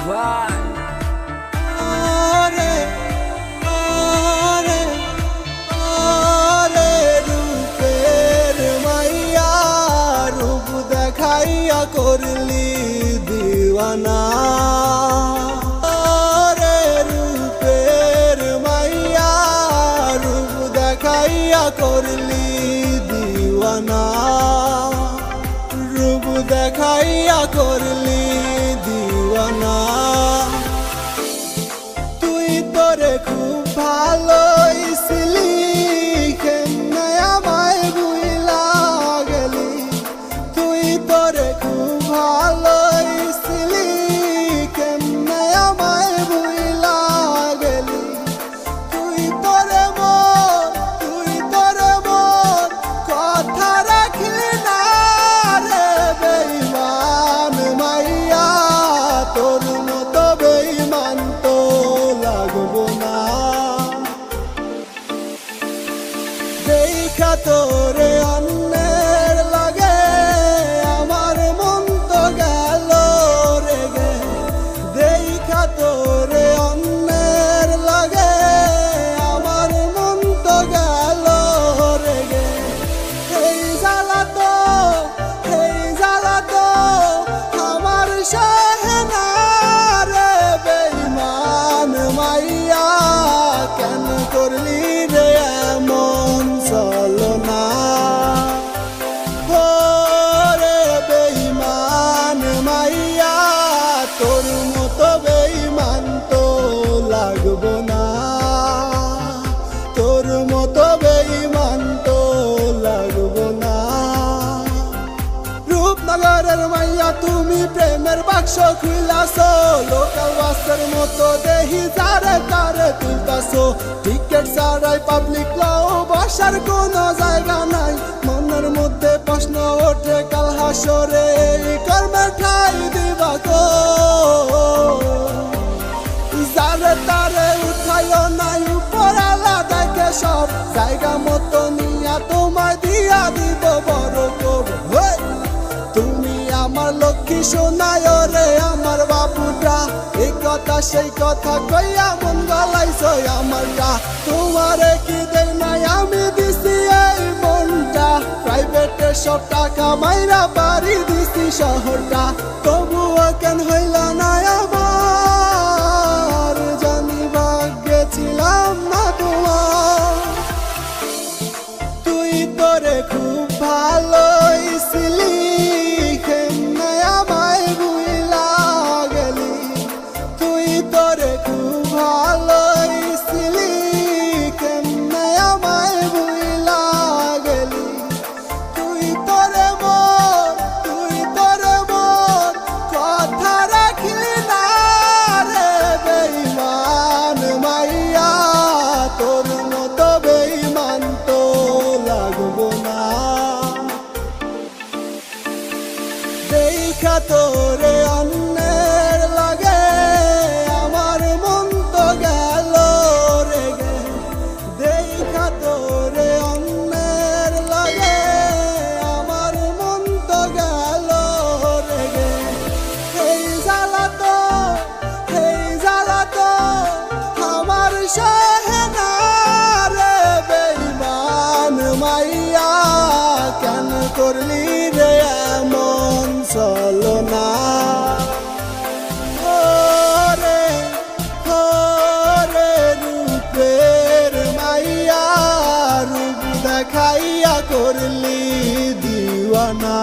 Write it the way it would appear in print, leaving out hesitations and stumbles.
ভাই। আরে আরে আরে রূপের মাইয়া রূপ দেখাইয়া করলি দিওয়ানা। আরে রূপের মাইয়া রূপ দেখাইয়া করলি দিওয়ানা। রূপ দেখাইয়া করলি দিওয়ানা। তুই তোরে খুব ভালোইছিলি কেমনে আমায় ভুইলা গেলি। তুই তোরে খুব ভালোইছিলি কেমনে আমায় ভুইলা গেলি। তুই তোরে মোর কথা রাখলি না রে বেঈমান মাইয়া। তোর মতো বেঈমান তো লাগবো না। দেখা তোরে অন্যের লাগে আমার মন তো গেল রেগে। দেখা তোরে অন্যের লাগে আমার মন তো গেল রেগে। এই জ্বালা তো আমার সহে না রে বেঈমান মাইয়া। কেন করলি রে এমন ছলনা। ওরে বেঈমান মাইয়া তোর মতো বেঈমান তো লাগবো না। তোর মতো বেঈমান তো লাগবো না। রূপনগরের মাইয়া তুমি প্রেমের বাক্স খুইলাছো। লোকাল বাসের মতো দেহি যারে তারে তুলতাছো। টিকেট ছাড়াই পাবলিক লও বসার কোনো জায়গা নাই। মনের মধ্যে প্রশ্ন ওঠে কাল হাসরে এই কর্মে ঠাই দিবা গো। যারে তারে উঠাইও নাই উপরালা দেখে সব জায়গা মতো নিয়া তোমায় দিয়া দিব বড় কবি। তুমি আমার লক্ষ্মী সোনায় রে আমার বাবুটা। এই কথা সেই কথা কইয়া মন গলাইছো আমারটা। তোমারে কি দেই নাই আমি দিছি এই মনটা। প্রাইভেটে সব টাকা মাইরা বাড়ি দিছি শহরটা। তবুও কেন হইল না আমার জানি ভাগ্যে ছিলাম না তোমার। তুই তোরে খুব ভালোইছিলি কেমনে আমায় ভুইলা গেলি। তুই তোরে খুব ভালোইছিলি কেমনে আমায় ভুইলা গেলি। তুই তোরে মোর কথা রাখলি না রে বেঈমান মাইয়া। তোর মতো বেঈমান তো লাগবো না। দেখা তোরে অন্যের লাগে আমার মন তো গেল রেগে। দেখা তোরে অন্যের লাগে আমার মন তো গেল রেগে। এই জ্বালা তো আমার সহে না রে বেঈমান মাইয়া। কেন করলি রে এমন ছলনা। ওরে ওরে রূপের মাইয়া রূপ দেখাইয়া করলি দিওয়ানা।